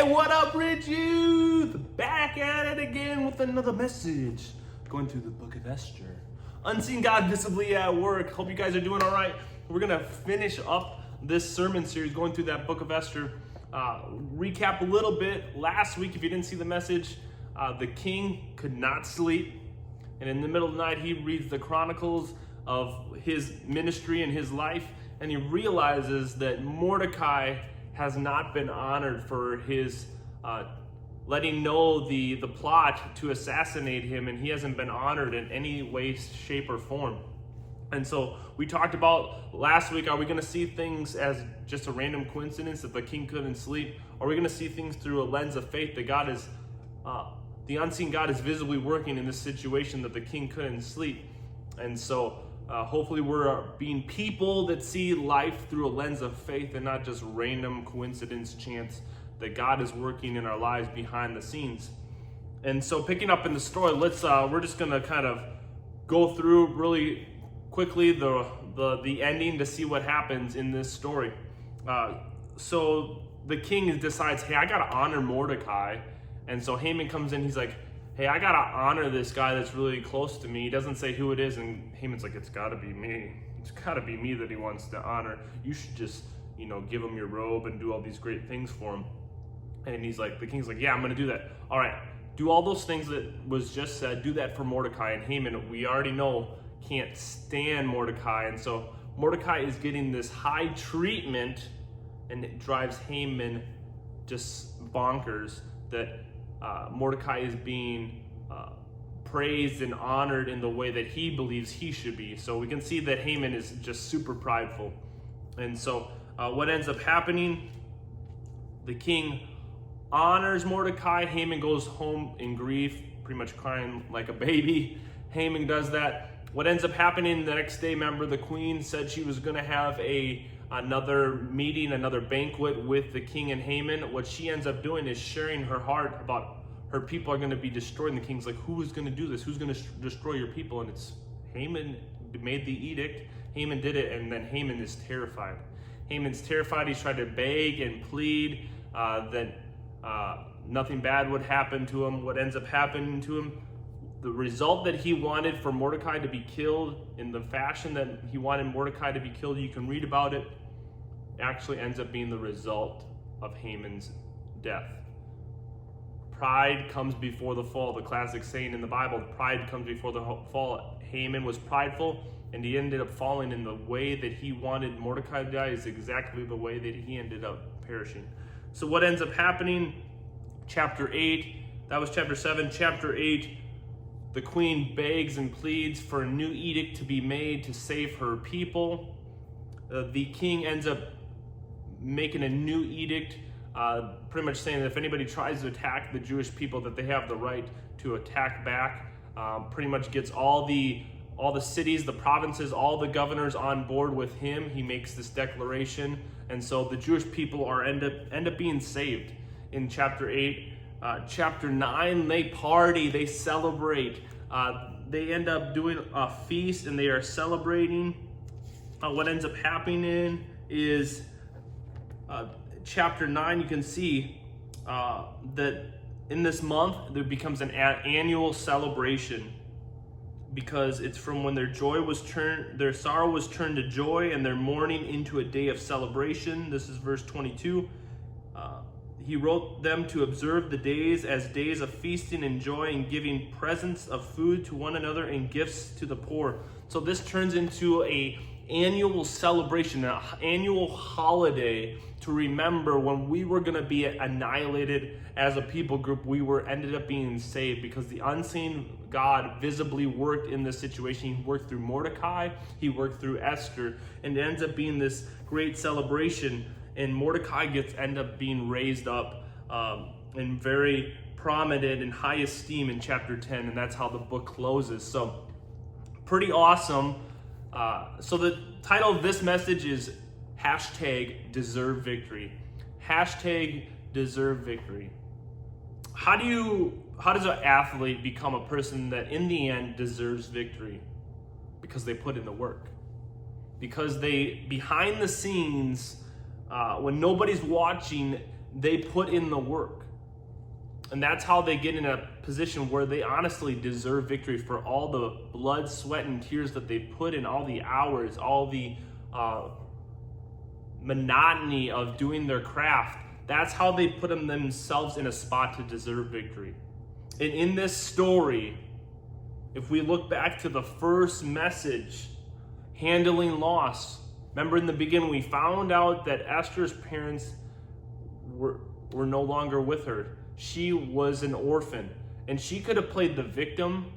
Hey, what up, Rich Youth? Back at it again with another message. Going through the book of Esther. Unseen God visibly at work. Hope you guys are doing all right. We're going to finish up this sermon series going through that book of Esther. Recap a little bit. Last week, if you didn't see the message, the king could not sleep. And in the middle of the night, he reads the chronicles of his ministry and his life. And he realizes that Mordecai has not been honored for his letting know the plot to assassinate him, and he hasn't been honored in any way, shape, or form. And so we talked about last week, are we going to see things as just a random coincidence that the king couldn't sleep? Or are we going to see things through a lens of faith that God is, the unseen God is visibly working in this situation that the king couldn't sleep? And so hopefully we're being people that see life through a lens of faith and not just random coincidence, chance, that God is working in our lives behind the scenes. And so picking up in the story, we're just gonna kind of go through really quickly the ending to see what happens in this story. So the king decides, hey, I gotta honor Mordecai. And so Haman comes in, he's like, hey, I gotta honor this guy that's really close to me. He doesn't say who it is, and Haman's like, it's gotta be me. It's gotta be me that he wants to honor. You should just, give him your robe and do all these great things for him. And he's like, the king's like, yeah, I'm gonna do that. All right, do all those things that was just said, do that for Mordecai. And Haman, we already know, can't stand Mordecai. And so Mordecai is getting this high treatment, and it drives Haman just bonkers that Mordecai is being praised and honored in the way that he believes he should be. So we can see that Haman is just super prideful. And so what ends up happening, the king honors Mordecai. Haman goes home in grief, pretty much crying like a baby. Haman does that. What ends up happening the next day, remember, the queen said she was going to have another meeting, another banquet with the king and Haman. What she ends up doing is sharing her heart about her people are going to be destroyed. And the king's like, who is going to do this? Who's going to destroy your people? And it's Haman made the edict. Haman did it, and then Haman is terrified. Haman's terrified. He's trying to beg and plead that nothing bad would happen to him. What ends up happening to him, the result that he wanted for Mordecai to be killed in the fashion that he wanted Mordecai to be killed, you can read about it, actually ends up being the result of Haman's death. Pride comes before the fall. The classic saying in the Bible, pride comes before the fall. Haman was prideful, and he ended up falling in the way that he wanted Mordecai to die is exactly the way that he ended up perishing. So what ends up happening, chapter 8, that was chapter 7, chapter 8, the queen begs and pleads for a new edict to be made to save her people. The king ends up making a new edict, pretty much saying that if anybody tries to attack the Jewish people, that they have the right to attack back. Pretty much gets all the cities, the provinces, all the governors on board with him. He makes this declaration, and so the Jewish people end up being saved in chapter 8. Chapter 9, they party, they celebrate. They end up doing a feast, and they are celebrating. What ends up happening is chapter 9, you can see that in this month, there becomes an annual celebration, because it's from when their sorrow was turned to joy, and their mourning into a day of celebration. This is verse 22. He wrote them to observe the days as days of feasting and joy, and giving presents of food to one another and gifts to the poor. So this turns into an annual celebration, an annual holiday to remember when we were going to be annihilated as a people group. We ended up being saved because the unseen God visibly worked in this situation. He worked through Mordecai, he worked through Esther, and it ends up being this great celebration. And Mordecai end up being raised up and very prominent and high esteem in chapter 10, and that's how the book closes. So pretty awesome. So the title of this message is #Deserve Victory. #Deserve Victory. How does an athlete become a person that in the end deserves victory? Because they put in the work. Because they, behind the scenes, when nobody's watching, they put in the work. And that's how they get in a position where they honestly deserve victory for all the blood, sweat, and tears that they put in, all the hours, all the monotony of doing their craft. That's how they put themselves in a spot to deserve victory. And in this story, if we look back to the first message, handling loss, remember in the beginning we found out that Esther's parents were no longer with her. She was an orphan, and she could have played the victim,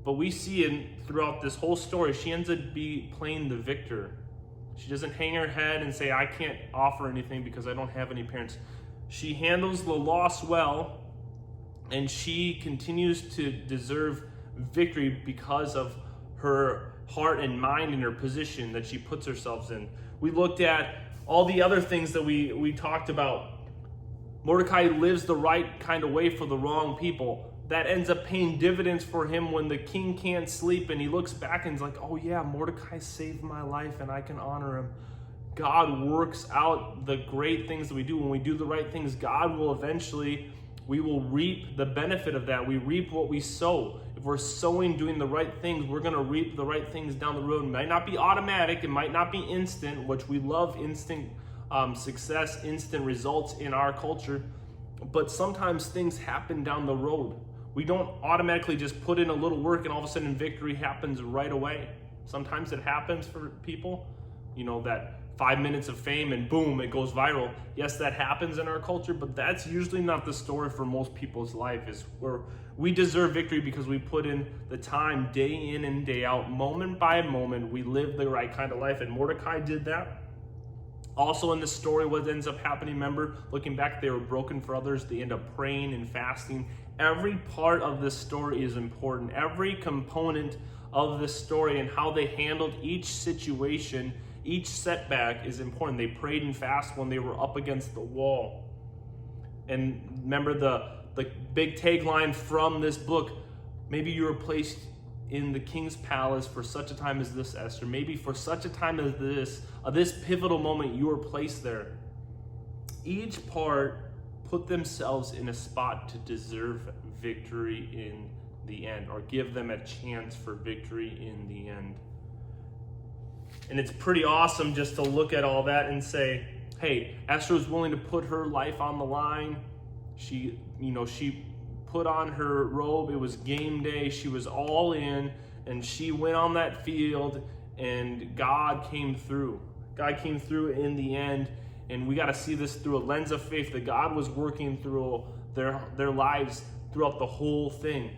but we see throughout this whole story, she ends up playing the victor. She doesn't hang her head and say, I can't offer anything because I don't have any parents. She handles the loss well, and she continues to deserve victory because of her heart and mind and her position that she puts herself in. We looked at all the other things that we talked about. Mordecai lives the right kind of way for the wrong people. That ends up paying dividends for him when the king can't sleep and he looks back and is like, oh yeah, Mordecai saved my life and I can honor him. God works out the great things that we do. When we do the right things, God will eventually, we will reap the benefit of that. We reap what we sow. If we're sowing, doing the right things, we're going to reap the right things down the road. It might not be automatic. It might not be instant, which we love instant success, instant results in our culture. But sometimes things happen down the road. We don't automatically just put in a little work and all of a sudden victory happens right away. Sometimes it happens for people, that 5 minutes of fame and boom, it goes viral. Yes, that happens in our culture, but that's usually not the story for most people's life, is where we deserve victory because we put in the time day in and day out, moment by moment. We live the right kind of life, and Mordecai did that. Also in the story, what ends up happening, remember, looking back, they were broken for others. They end up praying and fasting. Every part of this story is important. Every component of this story and how they handled each situation, each setback is important. They prayed and fasted when they were up against the wall. And remember the big tagline from this book, maybe you were placed in the king's palace for such a time as this, Esther. Maybe for such a time as this pivotal moment, you were placed there. Each part put themselves in a spot to deserve victory in the end, or give them a chance for victory in the end. And it's pretty awesome just to look at all that and say, hey, Esther was willing to put her life on the line. She put on her robe. It was game day. She was all in, and she went on that field, and God came through. God came through in the end, and we got to see this through a lens of faith that God was working through their lives throughout the whole thing.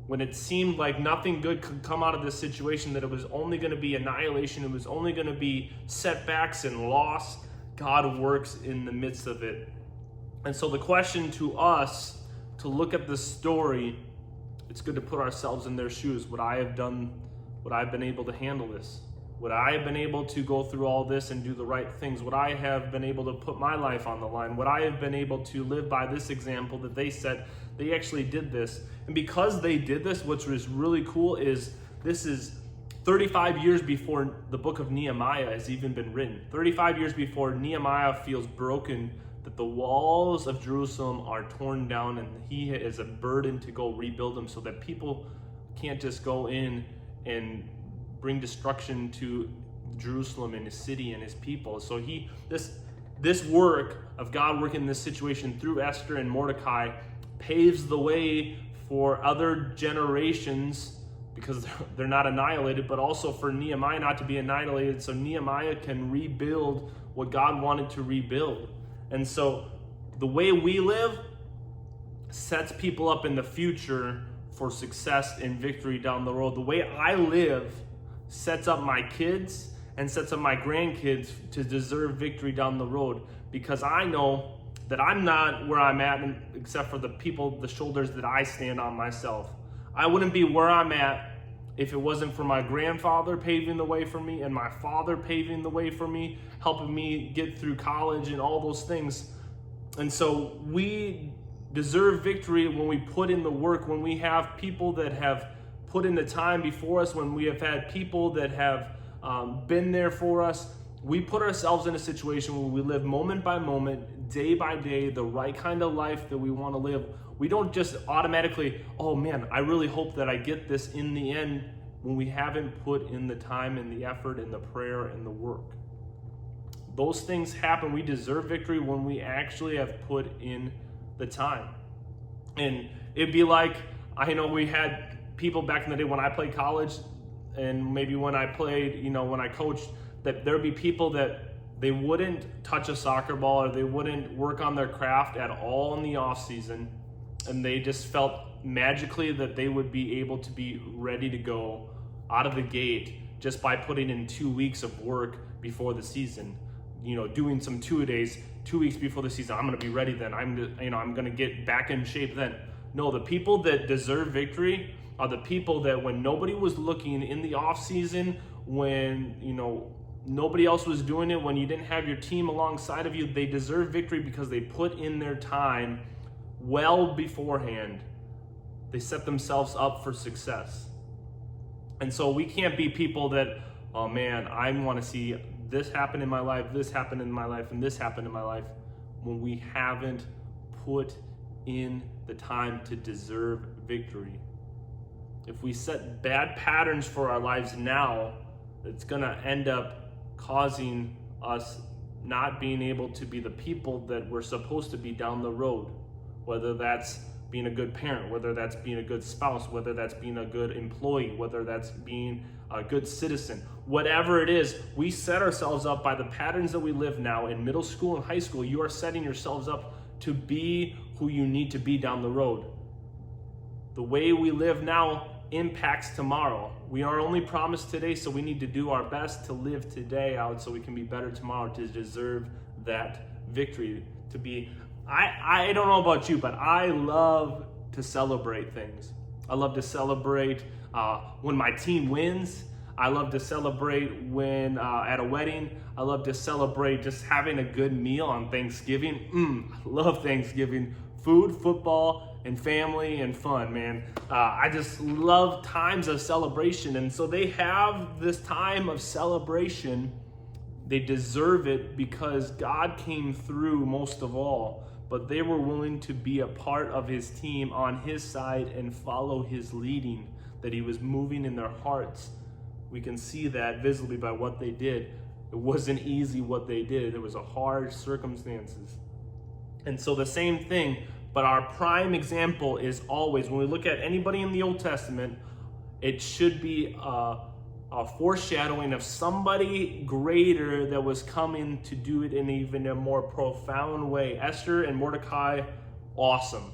When it seemed like nothing good could come out of this situation, that it was only going to be annihilation, it was only going to be setbacks and loss, God works in the midst of it. And so the question to us, to look at this story, it's good to put ourselves in their shoes. Would I have been able to handle this? Would I have been able to go through all this and do the right things? Would I have been able to put my life on the line? Would I have been able to live by this example that they set? They actually did this. And because they did this, which was really cool, is this is 35 years before the book of Nehemiah has even been written. 35 years before Nehemiah feels broken that the walls of Jerusalem are torn down and he is a burden to go rebuild them so that people can't just go in and bring destruction to Jerusalem and his city and his people. So this work of God working in this situation through Esther and Mordecai paves the way for other generations, because they're not annihilated, but also for Nehemiah not to be annihilated, so Nehemiah can rebuild what God wanted to rebuild. And so the way we live sets people up in the future for success and victory down the road. The way I live sets up my kids and sets up my grandkids to deserve victory down the road, because I know that I'm not where I'm at except for the shoulders that I stand on myself. I wouldn't be where I'm at if it wasn't for my grandfather paving the way for me and my father paving the way for me, helping me get through college and all those things. And so we deserve victory when we put in the work, when we have people that have put in the time before us, when we have had people that have been there for us. we put ourselves in a situation where we live moment by moment, day by day, the right kind of life that we want to live. We don't just automatically, oh man, I really hope that I get this in the end, when we haven't put in the time and the effort and the prayer and the work. Those things happen. We deserve victory when we actually have put in the time. And it'd be like, I know we had people back in the day when I played college, and maybe when I played, when I coached, that there'd be people that they wouldn't touch a soccer ball or they wouldn't work on their craft at all in the off season, and they just felt magically that they would be able to be ready to go out of the gate just by putting in 2 weeks of work before the season. Doing some 2-a-days 2 weeks before the season. I'm going to be ready then. I'm going to get back in shape then. No, the people that deserve victory are the people that when nobody was looking in the off season, when nobody else was doing it, when you didn't have your team alongside of you, they deserve victory because they put in their time well beforehand. They set themselves up for success. And so we can't be people that, oh man, I want to see this happen in my life, this happened in my life, and this happened in my life, when we haven't put in the time to deserve victory. If we set bad patterns for our lives now, it's going to end up causing us not being able to be the people that we're supposed to be down the road, whether that's being a good parent, whether that's being a good spouse, whether that's being a good employee, whether that's being a good citizen. Whatever it is, we set ourselves up by the patterns that we live now in middle school and high school. You are setting yourselves up to be who you need to be down the road. The way we live now impacts tomorrow. We are only promised today, so we need to do our best to live today out so we can be better tomorrow, to deserve that victory. I don't know about you, but I love to celebrate things. I love to celebrate when my team wins. I love to celebrate when at a wedding. I love to celebrate just having a good meal on Thanksgiving. I love Thanksgiving. Food, football, and family and fun, man. I just love times of celebration. And so they have this time of celebration. They deserve it because God came through most of all. But they were willing to be a part of his team on his side and follow his leading, that he was moving in their hearts. We can see that visibly by what they did. It wasn't easy what they did. It was a hard circumstances. And so the same thing, but our prime example is always, when we look at anybody in the Old Testament, it should be a foreshadowing of somebody greater that was coming to do it in even a more profound way. Esther and Mordecai, awesome.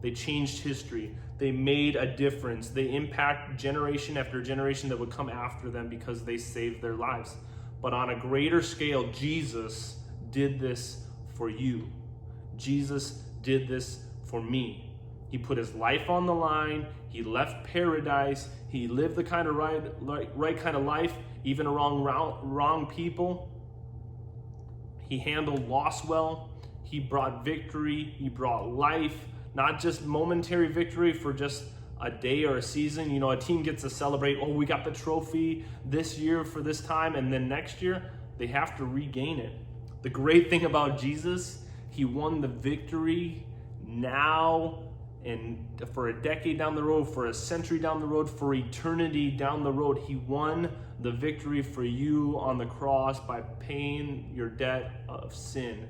They changed history. They made a difference. They impact generation after generation that would come after them because they saved their lives. But on a greater scale, Jesus did this for you. Jesus did this for me. He put his life on the line. He left paradise. He lived the kind of right kind of life, even around wrong people. He handled loss well. He brought victory. He brought life, not just momentary victory for just a day or a season. A team gets to celebrate, oh, we got the trophy this year for this time, and then next year they have to regain it. The great thing about Jesus, he won the victory now and for a decade down the road, for a century down the road, for eternity down the road. He won the victory for you on the cross by paying your debt of sin.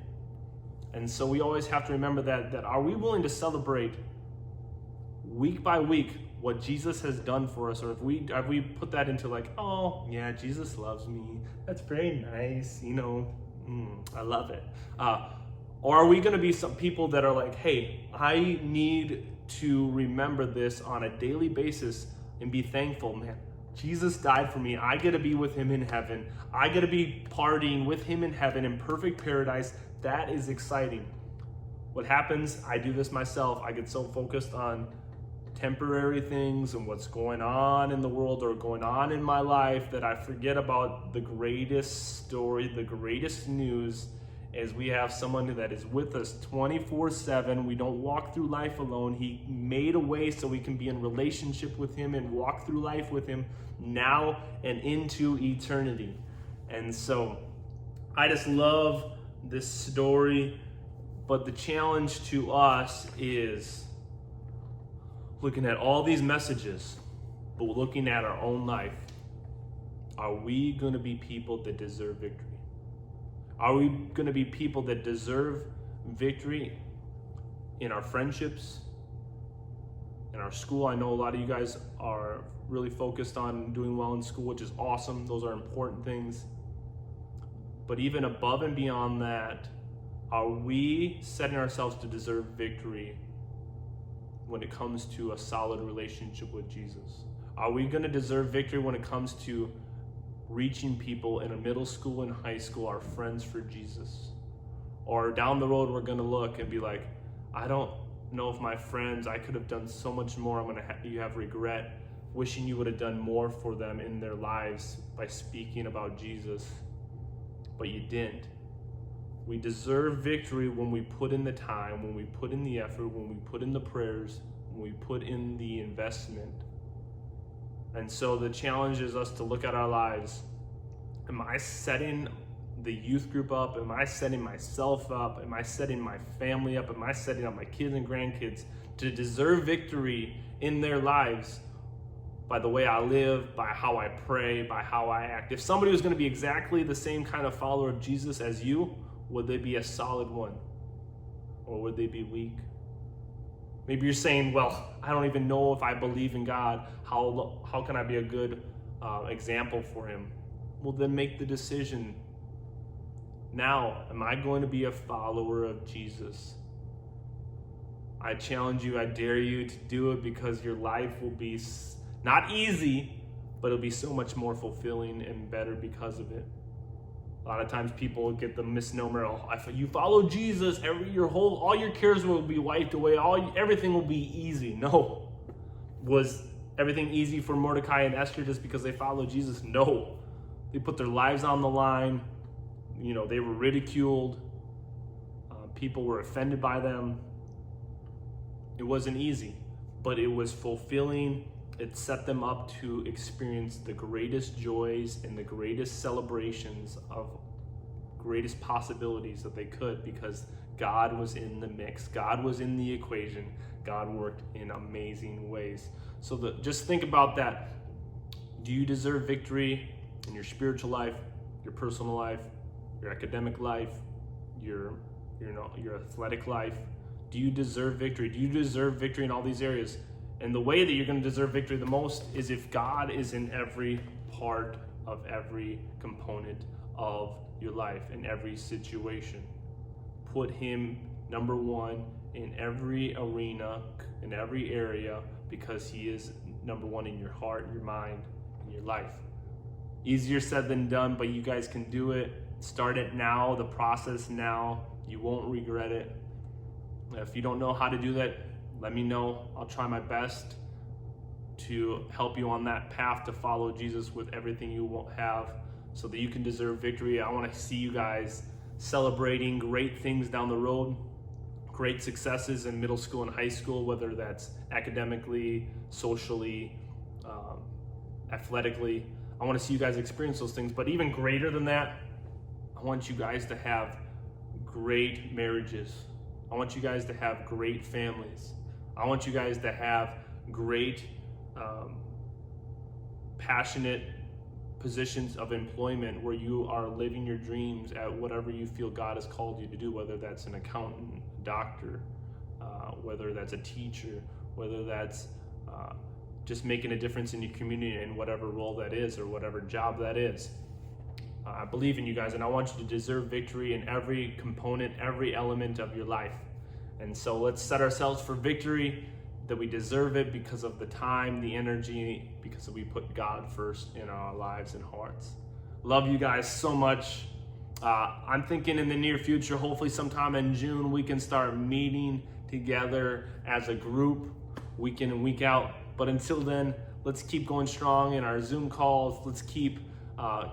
And so we always have to remember that are we willing to celebrate week by week what Jesus has done for us? Or have we put that into like, oh yeah, Jesus loves me, that's very nice, I love it. Or are we going to be some people that are like, hey, I need to remember this on a daily basis and be thankful, man. Jesus died for me. I get to be with him in heaven. I get to be partying with him in heaven in perfect paradise. That is exciting. What happens, I do this myself. I get so focused on temporary things and what's going on in the world or going on in my life that I forget about the greatest story, the greatest news, as we have someone that is with us 24/7. We don't walk through life alone. He made a way so we can be in relationship with him and walk through life with him now and into eternity. And so I just love this story, but the challenge to us is looking at all these messages, but looking at our own life. Are we going to be people that deserve victory? Are we going to be people that deserve victory in our friendships, in our school? I know a lot of you guys are really focused on doing well in school, which is awesome. Those are important things. But even above and beyond that, are we setting ourselves to deserve victory when it comes to a solid relationship with Jesus? Are we going to deserve victory when it comes to reaching people in a middle school and high school, our friends for Jesus? Or down the road, we're going to look and be like, I don't know if my friends, I could have done so much more. I'm going to you have regret, wishing you would have done more for them in their lives by speaking about Jesus, but you didn't. We deserve victory when we put in the time, when we put in the effort, when we put in the prayers, when we put in the investment. And so the challenge is us to look at our lives. Am I setting the youth group up? Am I setting myself up? Am I setting my family up? Am I setting up my kids and grandkids to deserve victory in their lives by the way I live, by how I pray, by how I act? If somebody was going to be exactly the same kind of follower of Jesus as you, would they be a solid one? Or would they be weak? Maybe you're saying, well, I don't even know if I believe in God. How can I be a good example for him? Well, then make the decision. Now, am I going to be a follower of Jesus? I challenge you, I dare you to do it, because your life will be not easy, but it'll be so much more fulfilling and better because of it. A lot of times people get the misnomer, oh, if you follow Jesus, all your cares will be wiped away, everything will be easy. No. Was everything easy for Mordecai and Esther just because they followed Jesus? No. They put their lives on the line. They were ridiculed. People were offended by them. It wasn't easy, but it was fulfilling. It set them up to experience the greatest joys and the greatest celebrations of greatest possibilities that they could, because God was in the mix. God was in the equation. God worked in amazing ways. So just think about that. Do you deserve victory in your spiritual life, your personal life, your academic life, your athletic life? Do you deserve victory? Do you deserve victory in all these areas? And the way that you're going to deserve victory the most is if God is in every part of every component of your life, in every situation. Put him number one in every arena, in every area, because he is number one in your heart, your mind, and your life. Easier said than done, but you guys can do it. Start it now, the process now. You won't regret it. If you don't know how to do that, let me know. I'll try my best to help you on that path to follow Jesus with everything you won't have, so that you can deserve victory. I want to see you guys celebrating great things down the road, great successes in middle school and high school, whether that's academically, socially, athletically. I want to see you guys experience those things. But even greater than that, I want you guys to have great marriages. I want you guys to have great families. I want you guys to have great, passionate positions of employment where you are living your dreams at whatever you feel God has called you to do, whether that's an accountant, doctor, whether that's a teacher, whether that's just making a difference in your community in whatever role that is or whatever job that is. I believe in you guys, and I want you to deserve victory in every component, every element of your life. And so let's set ourselves for victory, that we deserve it because of the time, the energy, because we put God first in our lives and hearts. Love you guys so much. I'm thinking in the near future, hopefully sometime in June, we can start meeting together as a group, week in and week out. But until then, let's keep going strong in our Zoom calls. Let's keep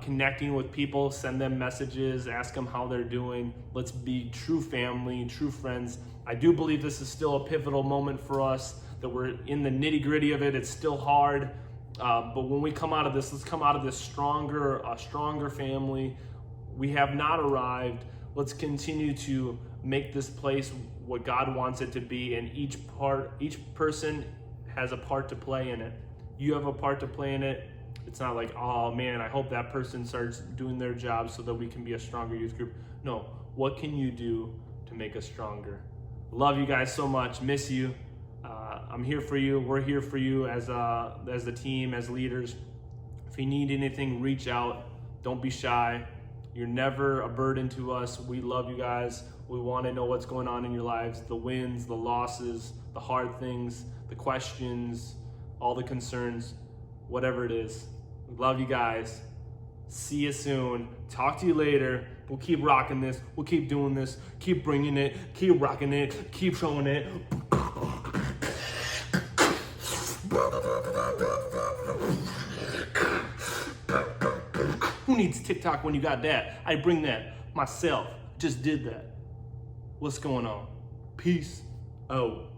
connecting with people, send them messages, ask them how they're doing. Let's be true family, true friends. I do believe this is still a pivotal moment for us, that we're in the nitty-gritty of it. It's still hard, but when we come out of this, let's come out of this a stronger family, We have not arrived. Let's continue to make this place what God wants it to be, and each person has a part to play in it. You have a part to play in it. It's not like, oh man, I hope that person starts doing their job so that we can be a stronger youth group. No, what can you do to make us stronger? Love you guys so much. Miss you. I'm here for you. We're here for you as the team, as leaders. If you need anything, reach out. Don't be shy. You're never a burden to us. We love you guys. We want to know what's going on in your lives, the wins, the losses, the hard things, the questions, all the concerns, whatever it is. We love you guys. See you soon. Talk to you later. We'll keep rocking this. We'll keep doing this. Keep bringing it. Keep rocking it. Keep showing it. Who needs TikTok when you got that? I bring that myself. Just did that. What's going on? Peace out.